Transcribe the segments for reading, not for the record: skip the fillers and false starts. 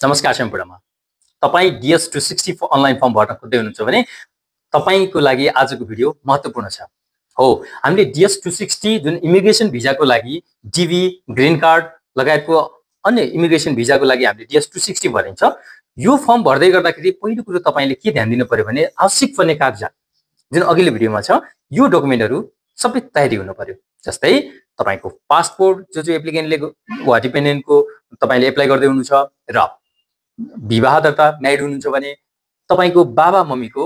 नमस्कार सम्पूर्णमा तपाई DS 260 अनलाइन फर्म भर्न खोज्दै हुनुहुन्छ भने तपाईको लागि आजको भिडियो महत्त्वपूर्ण छ। हो, हामीले DS 260 जुन इमिग्रेसन भिजाको लागि DV, ग्रीन कार्ड लगायतको अन्य इमिग्रेसन भिजाको लागि हामीले DS 260 भरिन्छ। यो फर्म भर्दै गर्दाखेरि पहिलो कुरो तपाईले के ध्यान दिनु पर्यो भने आवश्यक पर्ने कागजात जुन अघिल्लो भिडियोमा छ यो डकुमेन्टहरु सबै तयारी हुनु पर्यो। जस्तै तपाईको पासपोर्ट जो एप्लिकेन्टले वा डिपेन्डेन्टको तपाईले एप्लाई गर्दै हुनुहुन्छ र विवाह दर्ता म्यारिड हुनुहुन्छ भने तपाईको बाबा मम्मीको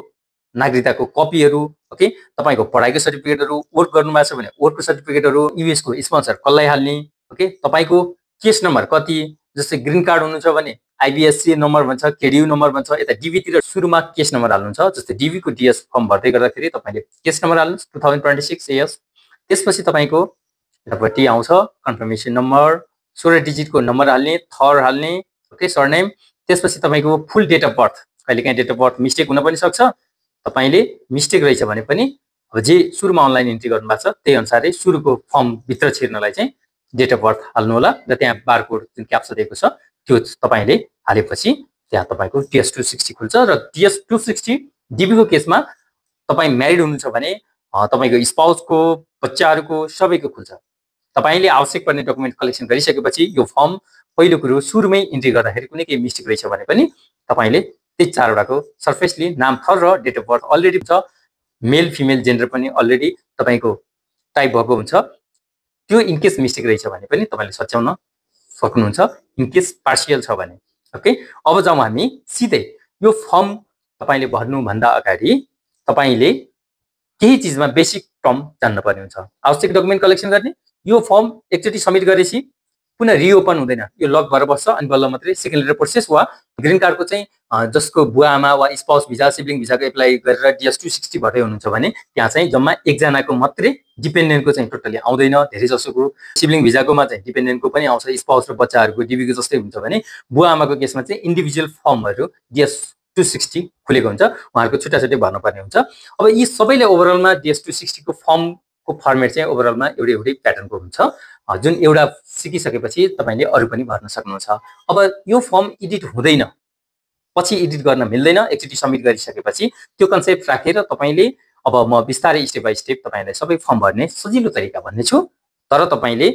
नागरिकताको कपीहरु, ओके, तपाईको पढाइको सर्टिफिकेटहरु, वर्क गर्नुभएको छ भने वर्कको सर्टिफिकेटहरु, यूएस को स्पोन्सर कसलाई हाल्ने, ओके, तपाईको केस नम्बर कति, जस्तै ग्रीन कार्ड हुनुहुन्छ भने आईबीएससी नम्बर भन्छ, केडीयू नम्बर भन्छ। यता डीबी तिर सुरुमा केस नम्बर हाल्नुहुन्छ। जस्तै डीबी को डीएस फर्म भर्दै गर्दाखेरि तपाईले केस नम्बर हाल्नुस् 2026 एएस। त्यसपछि तपाईको यतापट्टि आउँछ कन्फर्मेसन नम्बर, 16 डिजिट को नम्बर हाल्ने, थर हाल्ने, ओके, सरनेम। त्यसपछि तपाईको फुल डेट अफ बर्थ, कहिलेकाहीँ डेट अफ बर्थ मिस्टेक हुन पनि सक्छ। तपाईले मिस्टेक रहेछ भने पनि अब जे सुरुमा अनलाइन एन्ट्री गर्नुभएको छ त्यही अनुसारले सुरुको फर्म भित्र छिर्नलाई चाहिँ डेट अफ बर्थ हाल्नु होला र त्यहाँ बारकोड जुन क्याप्चा दिएको छ त्यो तपाईले हालेपछि त्यहाँ तपाईको DS 260 खुल्छ। र DS 260 डीबी को केसमा तपाई म्यारिड हुनुहुन्छ भने तपाईको स्पाउसको, बच्चाहरुको सबैको खुल्छ। तपाईले आवश्यक पर्ने डकुमेन्ट कलेक्सन गरिसकेपछि यो फर्म पहिलो कुरो सुरुमै इन्ट्री गर्दाखेरि कुनै के मिस्टेक रहेछ भने पनि तपाईले त्यही चारवटाको सरफेसली नाम, थर र डेट अफ बर्थ अलरेडी छ। मेल फिमेल जेन्डर पनि अलरेडी तपाईको टाइप भएको हुन्छ। त्यो इन केस मिस्टेक रहेछ भने पनि तपाईले सच्याउन सक्नुहुन्छ इन केस पार्शियल छ भने। ओके, अब जाउँ हामी सिधै यो फर्म तपाईले भर्नु भन्दा अगाडि तपाईले केही चीजमा बेसिक टर्म जान्न पर्ने हुन्छ। आवश्यक डकुमेन्ट कलेक्सन गर्ने, यो फर्म एकचोटी सबमिट गरेपछि पुनः रिओपन हुँदैन, यो लक भएर बस्छ अनि बल्ल मात्रै सेकेन्ड लेटर प्रोसेस वा ग्रीन कार्डको चाहिँ जसको बुवा आमा वा स्पाउस भिजा, सिब्लिङ भिजाको एप्लाई गरेर DS 260 भर्दै हुनुहुन्छ भने त्यहाँ चाहिँ जम्मा एकजनाको मात्रै डिपेन्डेन्टको चाहिँ टोटली आउँदैन। धेरै जसोको सिब्लिङ भिजाकोमा चाहिँ डिपेन्डेन्टको पनि आउँछ, स्पाउस र बच्चाहरुको डीबीको जस्तै हुन्छ भने बुवा आमाको केसमा चाहिँ इन्डिभिजुअल फर्महरु DS 260 खुलेको हुन्छ, उहाँहरुको छुट्टा छुट्टै भर्न पर्ने हुन्छ। अब यी सबैले ओभरअलमा DS 260 को फर्मको फर्मेट चाहिँ ओभरअलमा एउटै प्याटर्नको हुन्छ जुन एउटा सिकिसकेपछि तपाईले अरु पनि भर्न सक्नुहुन्छ। अब यो फर्म एडिट हुँदैन, पछि एडिट गर्न मिल्दैन, एकचोटी सबमिट गरिसकेपछि त्यो कन्सेप्ट राखेर तपाईले अब म बिस्तारै स्टेप बाइ स्टेप तपाईलाई सबै फर्म भर्ने सजिलो तरिका भन्ने छु। तर तपाईले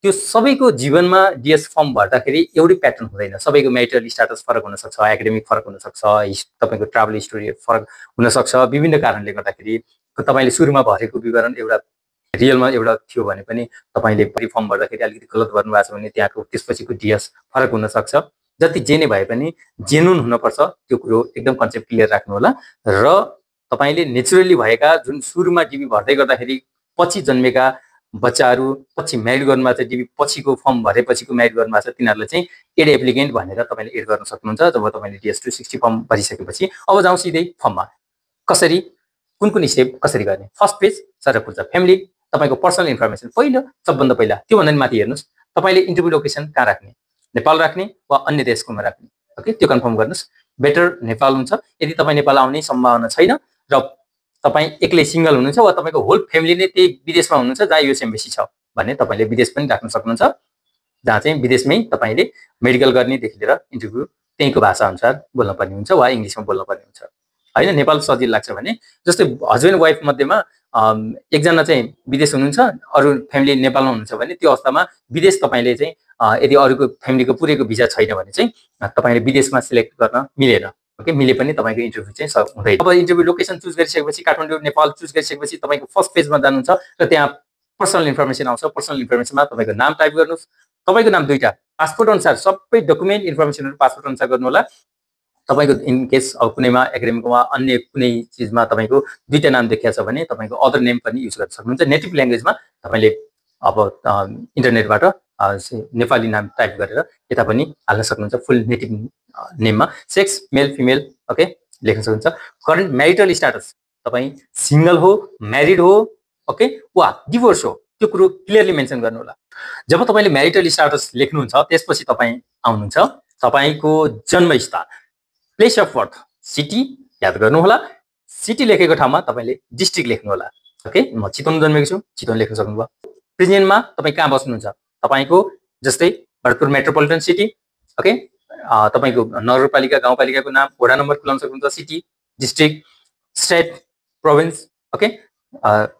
त्यो सबैको जीवनमा DS फर्म भर्दाखेरि एउटै प्याटर्न हुँदैन। सबैको म्यारिटल स्ट्याटस फरक हुन सक्छ, एकाडेमिक फरक हुन सक्छ, तपाईको ट्राभल हिस्ट्री फरक हुन सक्छ। विभिन्न कारणले गर्दाखेरि तपाईले सुरुमा भरेको विवरण एउटा रियलमा एउटा थियो भने पनि तपाईले फर्म भर्दाखेरि अलिकति गलत गर्नु भएको छ भने त्यहाँको त्यसपछिको DS फरक हुन सक्छ। जति जे नै भए पनि जेन्युन हुनुपर्छ, त्यो कुरो एकदम कन्सेप्ट क्लियर राख्नु होला। र तपाईले नेचुरली भएका जुन सुरुमा डीबी भर्दै गर्दाखेरि पछि जन्मेका बच्चाहरु, पछि म्यारिड गर्नुभएको छ, डीबी पछिको फर्म भरेपछिको म्यारिड गर्नुभएको छ, तिनीहरुलाई चाहिँ एड एप्लिकेन्ट भनेर तपाईले एड गर्न सक्नुहुन्छ जब तपाईले DS 260 फर्म भरिसकेपछि। अब जाउँ सिधै फर्ममा कसरी कुन स्टेप कसरी गर्ने। फर्स्ट पेज सर खुल्छ फ्यामिली, तपाईको पर्सनल इन्फर्मेसन पहिलो सबभन्दा पहिला, त्यो भन्दा माथि हेर्नुस् तपाईले इन्टरभ्यु लोकेसन कहाँ राख्ने, नेपाल राख्ने वा अन्य देशकोमा राख्ने, ओके, त्यो कन्फर्म गर्नुस्। बेटर नेपाल हुन्छ यदि तपाई नेपाल आउने सम्भावना छैन र तपाई एक्लै सिंगल हुनुहुन्छ वा तपाईको होल फ्यामिली नै त्यही विदेशमा हुनुहुन्छ जहाँ यूएस एम्बेसी छ भने तपाईले विदेश पनि राख्न सक्नुहुन्छ, जहाँ चाहिँ विदेशमै तपाईले मेडिकल गर्नेदेखि लिएर इन्टरभ्यु त्यहीको भाषा अनुसार बोल्न पर्ने हुन्छ वा इंग्लिशमा बोल्न पर्ने हुन्छ हैन। नेपाल सजिलो लाग्छ भने जस्तै हस्बेन्ड वाइफ मध्येमा एकजना चाहिँ विदेश हुनुहुन्छ, अरु फ्यामिली नेपालमा हुनुहुन्छ भने त्यो अवस्थामा विदेश तपाईले चाहिँ यदि अरुको फ्यामिलीको पुरैको भिजा छैन भने चाहिँ तपाईले विदेशमा सिलेक्ट गर्न मिलेन। ओके, मिले पनि तपाईको इन्टरभ्यु चाहिँ हुँदैन। अब इन्टरभ्यु लोकेसन चुज गरिसकेपछि काठमाडौँ नेपाल चुज गरिसकेपछि तपाईको फर्स्ट पेजमा जानुहुन्छ र त्यहाँ पर्सनल इन्फर्मेसन आउँछ। पर्सनल इन्फर्मेसनमा तपाईको नाम टाइप गर्नुस्। तपाईको नाम दुईटा, पासपोर्ट अनुसार सबै डकुमेन्ट इन्फर्मेसनहरु पासपोर्ट अनुसार गर्नु होला। तपाईको इन केस अब कुनैमा एकाडेमिकमा अन्य कुनै चीजमा तपाईको दुईटा नाम देखिया छ भने तपाईको अदर नेम पनि युज गर्न सक्नुहुन्छ। नेटिभ ल्याङ्ग्वेजमा तपाईले अब इन्टरनेटबाट नेपाली नाम टाइप गरेर यता पनि हाल्न सक्नुहुन्छ फुल नेटिभ नेममा। सेक्स मेल फिमेल, ओके, लेख्न सक्नुहुन्छ। करेन्ट म्यारिटल स्ट्याटस तपाई सिंगल हो, म्यारिड हो, ओके, वा डिभोर्स हो, त्यो कुरो क्लियरली मेन्सन गर्नु होला। जब तपाईले म्यारिटल स्ट्याटस लेख्नुहुन्छ त्यसपछि तपाई आउनुहुन्छ तपाईको जन्मस्थान, प्लेस अफ बर्थ, सिटी याद गर्नु होला। सिटी लेखेको ठाउँमा तपाईले डिस्ट्रिक्ट लेख्नु होला। ओके, म चितवन जन्मेको छु, चितवन लेख्न सक्नुभयो। प्रेजेन्टमा तपाई कहाँ बस्नुहुन्छ, तपाईको जस्तै भरतपुर मेट्रोपोलिटन सिटी, ओके, तपाईको नगरपालिका गाउँपालिकाको नाम, वडा नम्बर खुलाउन सक्नुहुन्छ, city, district, state, province, okay,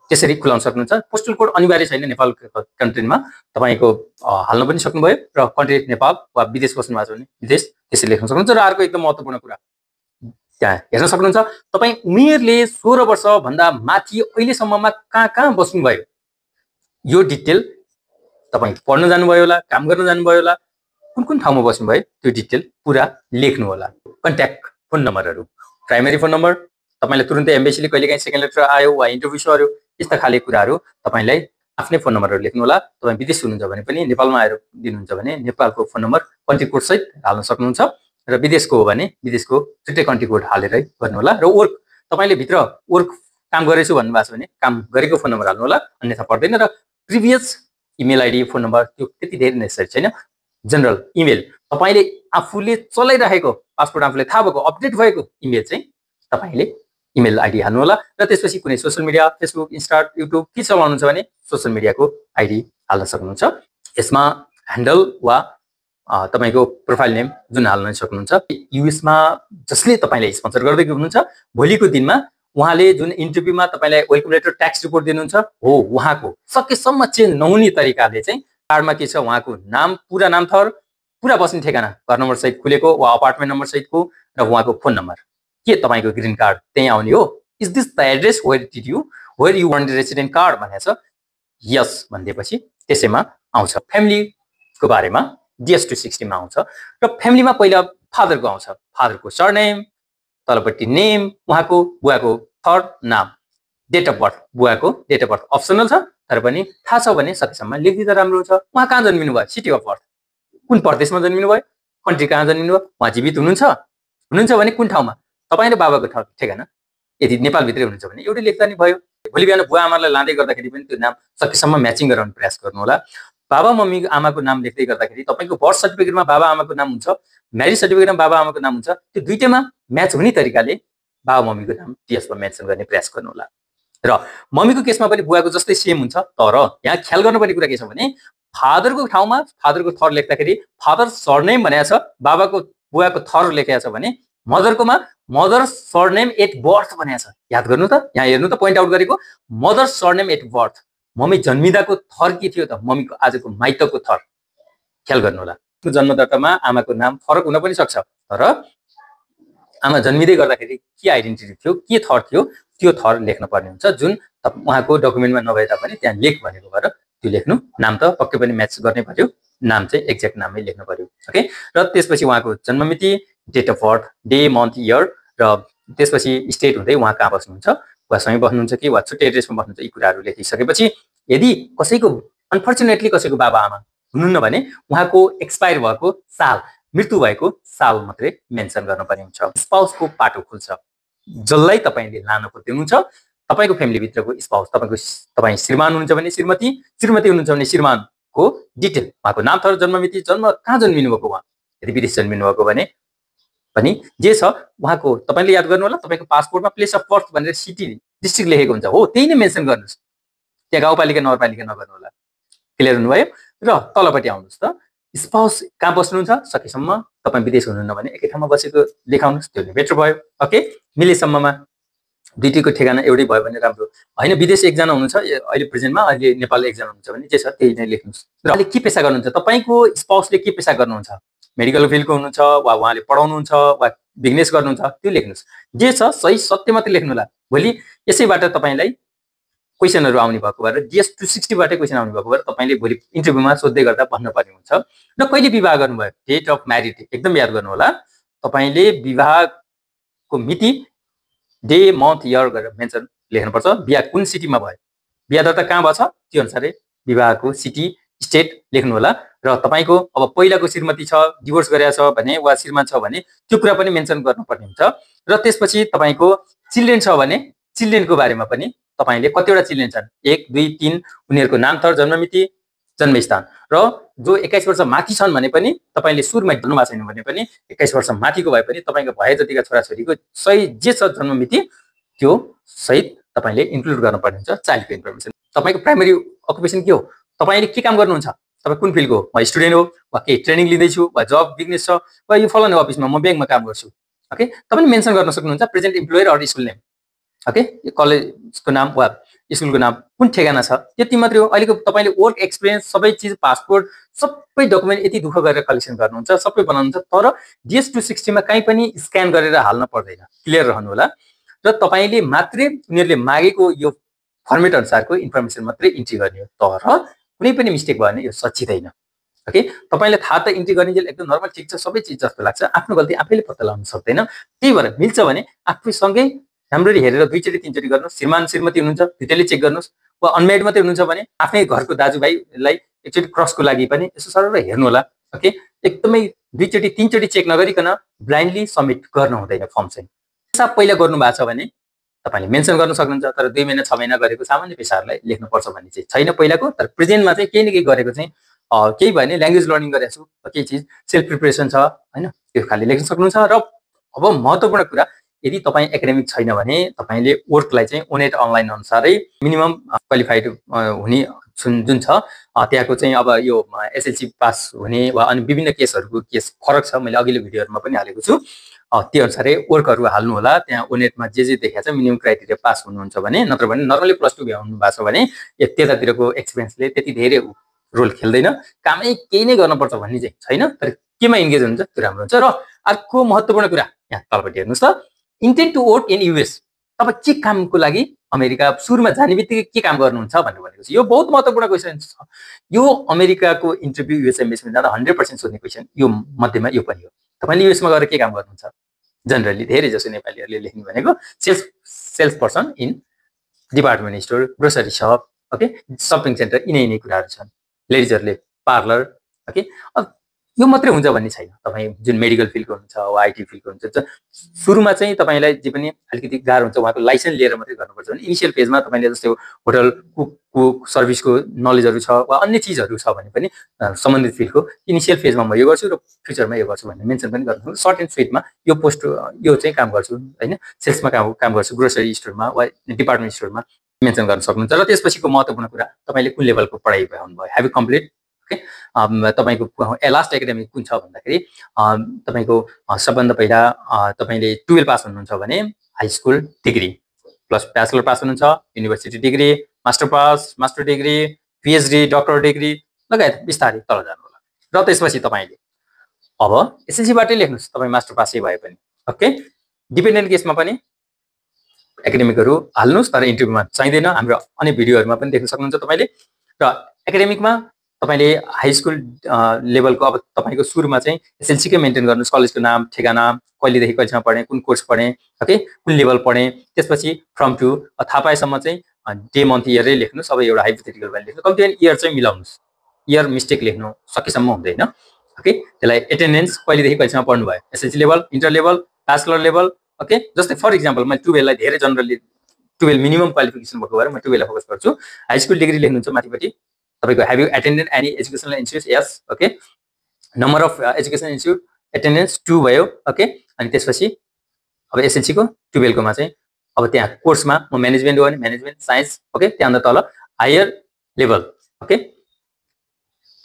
त्यसरी खुलाउन सक्नुहुन्छ। पोस्टल कोड अनिवार्य छैन नेपाल कन्ट्रीमा, तपाईको हाल्न पनि सक्नुभयो र कन्ट्री नेपाल वा विदेश बस्नु भएको छ भने विदेश त्यसरी लेख्न सक्नुहुन्छ। र अर्को एकदम महत्त्वपूर्ण कुरा त्यहाँ हेर्न सक्नुहुन्छ, तपाई उमेरले 16 वर्ष भन्दा माथि अहिलेसम्ममा कहाँ बस्नुभयो यो डिटेल तपाई पढ्न जानुभयो होला, काम गर्न जानुभयो होला, कुन ठाउँमा बस्नुभयो त्यो डिटेल पुरा लेख्नु होला। कन्ट्याक्ट फोन नम्बरहरू, प्राइमेरी फोन नम्बर, तपाईले तुरुन्तै एम्बेसीले कहिलेकाहीँ सेकेन्ड लेटर आयो वा इन्टरभ्यू सर्यो यस्ता खाले कुराहरू तपाईलाई आफ्नै फोन नम्बरहरू लेख्नु होला। तपाई विदेश हुनुहुन्छ भने पनि नेपालमा आएर दिनुहुन्छ भने नेपालको फोन नम्बर कन्ट्री कोड सहित हाल्न सक्नुहुन्छ र विदेशको हो भने विदेशको छुट्टै कन्ट्री कोड हालेरै गर्नु होला। र वर्क तपाईले भित्र वर्क काम गरेछु भन्नु भएको छ भने काम गरेको फोन नम्बर हाल्नु होला, अन्यथा पर्दैन। र previous email ID phone number त्यो त्यति धेरै नेसेसरी छैन। जनरल इमेल तपाईले आफूले चलाइरहेको पासपोर्ट आफूले थाहा भएको अपडेट भएको इमेल चाहिँ तपाईले इमेल आइडी हाल्नु होला। र त्यसपछि कुनै social media Facebook, Insta, YouTube के चलाउनुहुन्छ भने सोशल मिडियाको आइडी हाल्न सक्नुहुन्छ। यसमा ह्यान्डल वा तपाईको प्रोफाइल नेम जुन हाल्न सक्नुहुन्छ। युएसमा जसले तपाईलाई स्पोन्सर गर्दै हुनुहुन्छ भोलिको दिनमा उहाँले जुन इन्टरभ्यूमा तपाईलाई वेलकम लेटर ट्याक्स रिपोर्ट दिनुहुन्छ हो उहाँको सकेसम्म चेन्ज नहुने तरिकाले चाहिँ कार्डमा के छ उहाँको नाम, पुरा नाम थर, पुरा बस्ने ठेगाना, घर नम्बर सहित खुलेको वा अपार्टमेन्ट नम्बर सहितको र उहाँको फोन नम्बर, के तपाईको ग्रीन कार्ड त्यही आउने हो? Is this the address where you want resident card भनेछ? यस भन्दिएपछि त्यसैमा आउँछ। फ्यामिलीको बारेमा DS-260 मा आउँछ र फ्यामिलीमा पहिला फादरको आउँछ, फादरको सरनेम, तलपट्टि नेम, उहाँको बुवाको थर्ड नाम, डेट अफ बर्थ, बुवाको डेट अफ बर्थ अप्सनल छ तर पनि थाहा छ भने सकेसम्म लेखिदिँदा राम्रो हुन्छ। उहाँ कहाँ जन्मिनु भयो, सिटी अफ बर्थ, कुन प्रदेशमा जन्मिनु भयो, कन्ट्री कहाँ जन्मिनु भयो, उहाँ जीवित हुनुहुन्छ भने कुन ठाउँमा, तपाईँ र बाबाको ठेगाना यदि नेपालभित्रै हुनुहुन्छ भने एउटै लेख्दा नि भयो। भोलि बिहान बुवा आमालाई लाँदै गर्दाखेरि पनि त्यो नाम सकेसम्म म्याचिङ गराउने प्रयास गर्नु होला। बाबा मम्मी आमाको नाम लेख्दै गर्दाखेरि तपाईको बर्थ सर्टिफिकेटमा बाबा आमाको नाम हुन्छ, म्यारिज सर्टिफिकेटमा बाबा आमाको नाम हुन्छ, त्यो दुईटैमा म्याच हुने तरिकाले बाबा मम्मीको नाम DS मा मेन्सन गर्ने प्रयास गर्नु होला। र मम्मीको केसमा पनि बुवाको जस्तै सेम हुन्छ, तर यहाँ ख्याल गर्नुपर्ने कुरा के छ भने फादरको ठाउँमा फादरको थर लेख्दाखेरि फादर सरनेम भनेको छ, बाबाको बुवाको थर लेखेको छ भने मदरकोमा मदर सरनेम एट बर्थ भनेको छ। याद गर्नु त, यहाँ हेर्नु त पोइन्ट आउट गरेको, mother surname at birth, mummy जन्मिदाको थर के थियो त, मम्मीको आजको माइतको थर, ख्याल गर्नु होला। जन्मदातामा आमाको नाम फरक हुन पनि सक्छ तर आमा जन्मिँदै गर्दाखेरि के आइडेन्टिटी थियो, के थर थियो त्यो थर लेख्न पर्ने हुन्छ, जुन उहाँको डकुमेन्टमा नभए तापनि त्यहाँ लेख भनेको भएर त्यो लेख्नु। नाम त पक्कै पनि म्याच गर्ने पर्यो, नाम चाहिँ एक्ज्याक्ट नामै लेख्नु पर्यो, ओके। र त्यसपछि उहाँको जन्ममिति, date of birth, day, month, year, र त्यसपछि स्टेट हुँदै उहाँ कहाँ बस्नुहुन्छ, वा सँगै बस्नुहुन्छ कि वा छुट्टै एड्रेसमा बस्नुहुन्छ, यी कुराहरू लेखिसकेपछि यदि कसैको अनफर्चुनेटली कसैको बाबा आमा हुनुहुन्न भने उहाँको एक्सपायर भएको साल, मृत्यु भएको साल मात्रै मेन्सन गर्नुपर्ने हुन्छ। स्पाउसको पाटो खुल्छ, जसलाई तपाईले लान खोज्नुहुन्छ तपाईको फ्यामिलीभित्रको स्पाउस, तपाईँ श्रीमान हुनुहुन्छ भने श्रीमती हुनुहुन्छ भने श्रीमानको डिटेल, उहाँको नाम थर, जन्ममिति, जन्म कहाँ जन्मिनु भएको, उहाँ यदि विदेश जन्मिनु भएको भने पनि जे छ उहाँको तपाईले याद गर्नु होला। तपाईको पासपोर्टमा प्लेस अफ बर्थ भनेर सिटी डिस्ट्रिक्ट लेखेको हुन्छ हो, त्यही नै मेन्सन गर्नुहोस्, त्यहाँ गाउँपालिका नगरपालिका नगर्नु होला। क्लियर हुनुभयो? र तलपट्टि आउनुहोस् त, स्पाउस कहाँ बस्नुहुन्छ, सकेसम्म तपाईँ विदेश हुनुहुन्न भने एकै ठाउँमा बसेको लेखाउनुहोस्, त्यो बेटर भयो, ओके। मिलेसम्ममा दुईटैको ठेगाना एउटै भयो भने राम्रो होइन। विदेश एकजना हुनुहुन्छ अहिले प्रेजेन्टमा, अहिले नेपाल एकजना हुनुहुन्छ भने जे छ त्यही नै लेख्नुहोस्। र अहिले के पेसा गर्नुहुन्छ, तपाईँको स्पाउसले के पेसा गर्नुहुन्छ, मेडिकल फिल्डको हुनुहुन्छ वा उहाँले पढाउनुहुन्छ वा बिजनेस गर्नुहुन्छ, त्यो लेख्नुहोस्। जे छ सही सत्य मात्रै लेख्नु होला। भोलि यसैबाट तपाईँलाई क्वेसनहरू आउने भएको भएर DS-260 बाटै क्वेसन आउने भएको भएर तपाईँले भोलि इन्टरभ्यूमा सोध्दै गर्दा भन्नुपर्ने हुन्छ। र कहिले विवाह गर्नुभयो, डेट अफ म्यारिड एकदम याद गर्नु होला। तपाईँले विवाहको मिति, डे, मन्थ, इयर गरेर मेन्सन लेख्नुपर्छ। बिहा कुन सिटीमा भयो, बिहा दर्ता कहाँ भएको छ त्यो अनुसारै विवाहको सिटी, स्टेट लेख्नु होला। र तपाईँको अब पहिलाको श्रीमती छ, डिभोर्स गरेको छ भने वा श्रीमान छ भने त्यो कुरा पनि मेन्सन गर्नुपर्ने हुन्छ। र त्यसपछि तपाईँको चिल्ड्रेन छ भने चिल्ड्रेनको बारेमा पनि तपाईले कतिवटा चिल्ड्रेन छन्, 1, 2, 3, उनीहरूको नाम थर, जन्ममिति, जन्मस्थान, र जो 21 वर्ष माथि छन् भने पनि तपाईले सुरुमा भन्नु भएको छैन भने पनि 21 वर्ष माथिको भए पनि तपाईको भए जतिका छोराछोरीको सही जे छ जन्ममिति त्यो सहित तपाईले इन्क्लुड गर्नुपर्ने हुन्छ। चाइल्डको इन्फर्मेसन, तपाईको प्राइमेरी अकुपेसन के हो, तपाईले के काम गर्नुहुन्छ, तपाईँ कुन फिल्डको हो, म स्टुडेन्ट हो वा केही ट्रेनिङ लिँदैछु वा जब बिजनेस छ वा यो फलाउने अफिसमा म ब्याङ्कमा काम गर्छु। ओके, तपाईँले मेन्सन गर्न सक्नुहुन्छ present employer or school name. Okay, कलेजको नाम वा स्कुलको नाम कुन ठेगाना छ त्यति मात्रै हो। अहिलेको तपाईँले वर्क एक्सपिरियन्स सबै चिज पासपोर्ट सबै डकुमेन्ट यति दुःख गरेर कलेक्सन गर्नुहुन्छ, सबै बनाउनुहुन्छ, तर DS-260 मा कहीँ पनि स्क्यान गरेर हाल्न पर्दैन। क्लियर रहनु होला। र तपाईँले मात्रै उनीहरूले मागेको यो फर्मेट अनुसारको इन्फर्मेसन मात्रै इन्ट्री गर्ने हो, तर कुनै पनि मिस्टेक भयो भने यो सचिँदैन। ओके, तपाईँलाई थाहा त इन्ट्री गर्ने एकदम नर्मल ठिक छ सबै चिज जस्तो लाग्छ, आफ्नो गल्ती आफैले पत्ता लगाउन सक्दैन। त्यही भएर मिल्छ भने आफैसँगै राम्ररी हेरेर 2 चोटि 3 चोटि गर्नुहोस्। श्रीमान श्रीमती हुनुहुन्छ दुईटैले चेक गर्नुहोस्, वा अनम्यारिड मात्रै हुनुहुन्छ भने आफ्नै घरको दाजुभाइलाई एकचोटि क्रसको लागि पनि यसो सरर हेर्नु होला। ओके, एकदमै 2 चोटि 3 चोटि चेक नगरिकन ब्लाइन्डली सबमिट गर्नु हुँदैन फर्म चाहिँ। हिसाब पहिला गर्नु भएको छ भने तपाईँले मेन्सन गर्न सक्नुहुन्छ, तर 2 महिना 6 महिना गरेको सामान्य पेसाहरूलाई लेख्नुपर्छ भन्ने चाहिँ छैन पहिलाको। तर प्रेजेन्टमा चाहिँ केही न केही गरेको चाहिँ केही भयो भने ल्याङ्ग्वेज लर्निङ गरेको छु, केही चिज सेल्फ प्रिपरेसन छ होइन, त्यो खाली लेख्न सक्नुहुन्छ। र अब महत्त्वपूर्ण कुरा, यदि तपाईँ एकाडेमिक छैन भने तपाईँले वर्कलाई चाहिँ ओनेट अनलाइन अनुसारै मिनिमम क्वालिफाइड हुने जुन छ त्यहाँको चाहिँ अब यो SLC पास हुने वा अनि विभिन्न केसहरूको केस फरक छ, मैले अघिल्लो भिडियोहरूमा पनि हालेको छु। त्यो अनुसारै वर्कहरू हाल्नु होला। त्यहाँ ओनेटमा जे देखाएको छ मिनिमम क्राइटेरिया पास हुनुहुन्छ भने, नत्र भने नर्मली +2 भ्याउनु भएको छ भने त्यतातिरको एक्सपिरियन्सले त्यति धेरै रोल खेल्दैन। कामै केही नै गर्नुपर्छ भन्ने चाहिँ छैन, तर केमा इन्गेज हुन्छ त्यो राम्रो हुन्छ। र अर्को महत्त्वपूर्ण कुरा यहाँ तलपट्टि हेर्नुहोस् त, intent to work in US। तपाईँ के कामको लागि अमेरिका सुरुमा जाने बित्तिकै के काम गर्नुहुन्छ भनेर भनेको छ। यो बहुत महत्त्वपूर्ण क्वेसन छ। यो अमेरिकाको इन्टरभ्यू US एम्बेसीमा जाँदा 100% सोध्ने क्वेसन यो मध्येमा यो पनि हो। तपाईँले US मा गएर के काम गर्नुहुन्छ? जनरली धेरै जसो नेपालीहरूले लेख्ने भनेको sales person in department store, grocery shop, okay, shopping centre, यिनै कुराहरू छन्। लेडिजहरूले पार्लर। ओके, अब यो मात्रै हुन्छ भन्ने छैन। तपाईँ जुन मेडिकल फिल्डको हुनुहुन्छ वा IT फिल्डको हुनुहुन्छ, सुरुमा चाहिँ तपाईँलाई जे पनि अलिकति गाह्रो हुन्छ उहाँको लाइसेन्स लिएर मात्रै गर्नुपर्छ भने इनिसियल फेजमा तपाईँले जस्तै होटल कुक सर्भिसको नलेजहरू छ वा अन्य चिजहरू छ भने पनि सम्बन्धित फिल्डको इनिसियल फेजमा म यो गर्छु र फ्युचरमा यो गर्छु भन्ने मेन्सन पनि गर्नु। सर्ट एन्ड स्विटमा यो पोस्ट यो चाहिँ काम गर्छु होइन, सेल्समा काम गर्छु, ग्रोसरी स्टोरमा वा डिपार्टमेन्ट स्टोरमा मेन्सन गर्न सक्नुहुन्छ। र त्यसपछिको महत्त्वपूर्ण कुरा, तपाईँले कुन लेभलको पढाइ भ्याउनुभयो, हेभ यु कम्प्लिट। ओके, तपाईँको लास्ट एकाडेमिक कुन छ भन्दाखेरि तपाईँको सबभन्दा पहिला तपाईँले 12 पास हुनुहुन्छ भने high school degree plus bachelor pass हुनुहुन्छ, university degree, master degree, PhD, doctor degree लगायत बिस्तारै तल जानु होला। र त्यसपछि तपाईँले अब SLC-बाटै लेख्नुहोस् तपाईँ मास्टर पासै भए पनि। ओके, डिपेन्डेन्ट केसमा पनि एकाडेमिकहरू हाल्नुहोस्, तर इन्टरभ्यूमा चाहिँदैन। हाम्रो अन्य भिडियोहरूमा पनि देख्न सक्नुहुन्छ तपाईँले। र एकाडेमिकमा तपाईँले हाई स्कुल लेभलको अब तपाईँको सुरुमा चाहिँ SLC-कै मेन्टेन गर्नुहोस्, कलेजको नाम, ठेगाना, कहिलेदेखि कहिलेसम्म पढेँ, कुन कोर्स पढेँ, ओके, कुन लेभल पढेँ, त्यसपछि फ्रम टु थाहा पाएसम्म चाहिँ डे मन्थ इयरै लेख्नुहोस्। अब एउटा हाइपोथेटिकल भ्यालु लेख्नु, कम्ती इयर चाहिँ मिलाउनुहोस्, इयर मिस्टेक लेख्नु सकेसम्म हुँदैन। ओके, त्यसलाई एटेन्डेन्स कहिलेदेखि कहिलेसम्म पढ्नु भयो, SLC level, inter level, bachelor level. Okay, जस्तै फर इक्जाम्पल मैले 12लाई धेरै जनरली 12 मिनिमम क्वालिफिकेसन भएको भएर म 12लाई फोकस गर्छु। हाई स्कुल डिग्री लेख्नुहुन्छ माथिपट्टि, तपाईँको have you attended any educational institute, yes. Okay, number of educational institute attendance 2 भयो। ओके, अनि त्यसपछि अब SLC-को 12कोमा चाहिँ अब त्यहाँ कोर्समा म म्यानेजमेन्ट हो भने म्यानेजमेन्ट साइन्स। ओके, त्यहाँभन्दा तल हायर लेभल। ओके,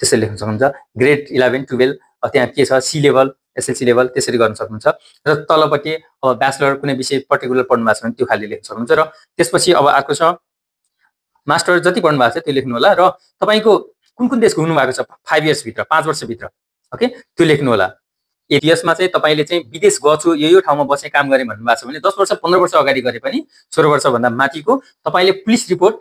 त्यसरी लेख्न सक्नुहुन्छ। ग्रेड 11 12 त्यहाँ के छ, C लेभल, SLC लेभल, त्यसरी गर्न सक्नुहुन्छ। र तलपट्टि अब ब्याचलर कुनै विषय पर्टिकुलर पढ्नु भएको छ भने त्यो खाली लेख्न सक्नुहुन्छ। र त्यसपछि अब अर्को छ मास्टर, जति पढ्नु भएको छ त्यो लेख्नु होला। र तपाईँको कुन देश घुम्नु भएको छ 5 इयर्सभित्र, 5 वर्षभित्र, ओके, त्यो लेख्नु होला। यसमा चाहिँ तपाईँले चाहिँ विदेश गएको यो ठाउँमा बसेँ काम गरेँ भन्नुभएको छ भने 10 वर्ष 15 वर्ष अगाडि गरे पनि 16 वर्षभन्दा माथिको तपाईँले पुलिस रिपोर्ट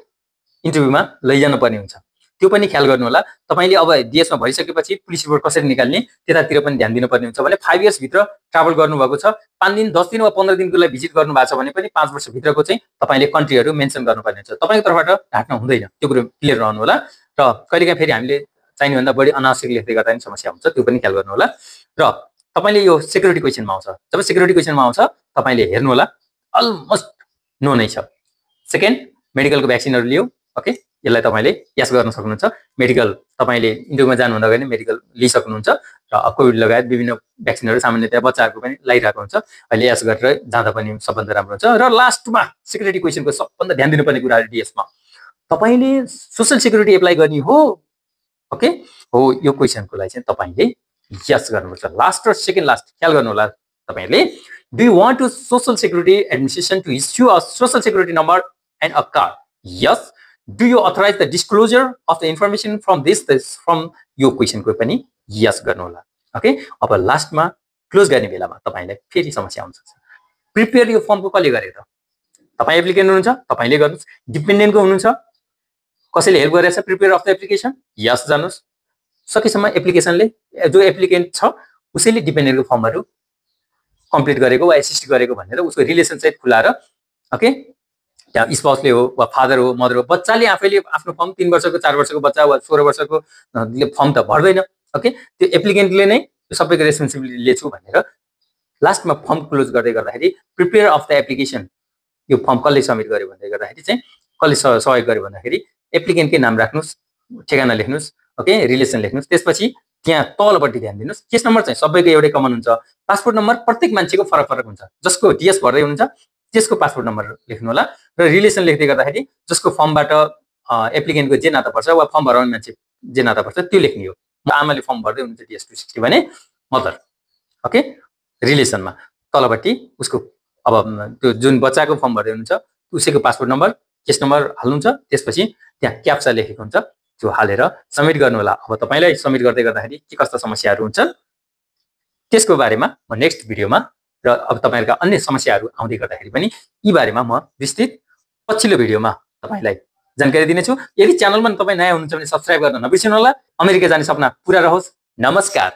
इन्टरभ्यूमा लैजानु पर्ने हुन्छ, त्यो पनि ख्याल गर्नु होला। तपाईँले अब DS-मा भइसकेपछि पुलिस रिपोर्ट कसरी निकाल्ने त्यतातिर पनि ध्यान दिनुपर्ने हुन्छ। भने 5 इयर्सभित्र ट्राभल गर्नुभएको छ, 5 दिन 10 दिन वा 15 दिनको लागि भिजिट गर्नुभएको छ भने पनि 5 वर्षभित्रको चाहिँ तपाईँले कन्ट्रीहरू मेन्सन गर्नुपर्ने हुन्छ। तपाईँको तर्फबाट ढाक्न हुँदैन, त्यो कुरो क्लियर रहनु होला। र कहिलेकाहीँ फेरि हामीले चाहिने भन्दा बढी अनावश्यक लेख्दै गर्दा पनि समस्या हुन्छ, त्यो पनि ख्याल गर्नु होला। र तपाईँले यो सेक्युरिटी क्वेसनमा आउँछ, जब सेक्युरिटी क्वेसनमा आउँछ तपाईँले हेर्नु होला अलमोस्ट नो नै छ। सेकेन्ड, मेडिकलको भ्याक्सिनहरू लियो। ओके, यसलाई तपाईँले यस गर्न सक्नुहुन्छ। मेडिकल तपाईँले इन्टरभ्यूमा जानुभन्दा अगाडि मेडिकल लिइसक्नुहुन्छ र कोभिड लगायत विभिन्न भ्याक्सिनहरू सामान्यतया बच्चाहरूको पनि लगाइरहेको हुन्छ। अहिले यस गरेर जाँदा पनि सबभन्दा राम्रो हुन्छ। र लास्टमा सेक्युरिटी क्वेसनको सबभन्दा ध्यान दिनुपर्ने कुरा DS-मा, तपाईँले सोसल सेक्युरिटी एप्लाई गर्ने हो ओके हो यो क्वेसनको लागि चाहिँ तपाईले यस गर्नुपर्छ लास्ट र सेकेन्ड लास्ट ख्याल गर्नु होला तपाईहरुले do you want to social security administration to issue a social security number and a card yes do you authorize the disclosure of the information from this from यो क्वेसनको पनि यस गर्नु होला ओके अब लास्टमा क्लोज गर्ने बेलामा तपाईलाई फेरि समस्या आउन सक्छ प्रिपेयर यो फर्मको कसले गरे त तपाई एप्लिकेन्ट हुनुहुन्छ तपाईले गर्नुस् डिपेन्डेन्टको हुनुहुन्छ कसैले हेल्प गरेछ प्रिपेयर अफ द एप्लिकेसन यस जानुस् सकेसम्म एप्लिकेसनले जो एप्लिकेन्ट छ उसैले डिपेन्डेन्टको फर्महरु कम्प्लिट गरेको वा एसिस्ट गरेको भनेर उसको रिलेसन चाहिँ खुलाएर ओके त्यहाँ स्पाउसले हो वा फादर हो मदर हो बच्चाले आफैले आफ्नो फर्म 3 वर्षको 4 वर्षको बच्चा वा 16 वर्षको फर्म त भर्दैन ओके त्यो एप्लिकेन्टले नै सबैको रेस्पोन्सिबिलिटी लिन्छु भनेर लास्टमा फर्म क्लोज गर्दै गर्दाखेरि प्रिपेयर अफ द एप्लिकेसन यो फर्म कसले सबमिट गर्यो भन्दै गर्दाखेरि चाहिँ कसले सहयोग गर्यो भन्दाखेरि एप्लिकेन्टकै नाम राख्नुस् ठेगाना लेख्नुस् ओके रिलेसन लेख्नुस् त्यसपछि त्यहाँ तलपट्टि ध्यान दिनुस् केस नम्बर चाहिँ सबैको एउटै कमन हुन्छ पासपोर्ट नम्बर प्रत्येक मान्छेको फरक फरक हुन्छ जसको डीएस भर्दै हुन्छ त्यसको पासपोर्ट नम्बर लेख्नु होला र रिलेसन लेख्दै गर्दाखेरि जसको फर्मबाट एप्लिकेन्टको जे नाता पर्छ वा फर्म भराउने मान्छे जे नाता पर्छ त्यो लेख्ने हो आमाले फर्म भर्दै हुनुहुन्छ डीएस 260 भने मदर ओके रिलेसनमा तलपट्टि उसको अब त्यो जुन बच्चाको फर्म भर्दै हुनुहुन्छ उसैको पासपोर्ट नम्बर केस नम्बर हाल्नुहुन्छ त्यसपछि त्यहाँ क्याप्चा लेखेको हुन्छ त्यो हालेर सबमिट गर्नु होला अब तपाईलाई सबमिट गर्दै गर्दाखेरि के कस्ता समस्याहरू हुन्छन् त्यसको बारेमा म नेक्स्ट भिडियोमा र अब तपाईहरुका अन्य समस्याहरू आउँदै गर्दाखेरि पनि यी बारेमा म विस्तृत पछिल्लो भिडियोमा तपाईलाई जानकारी दिनेछु यदि च्यानलमा तपाई नयाँ हुनुहुन्छ भने सब्स्क्राइब गर्न नबिर्सनु होला अमेरिका जाने सपना पूरा रहोस् नमस्कार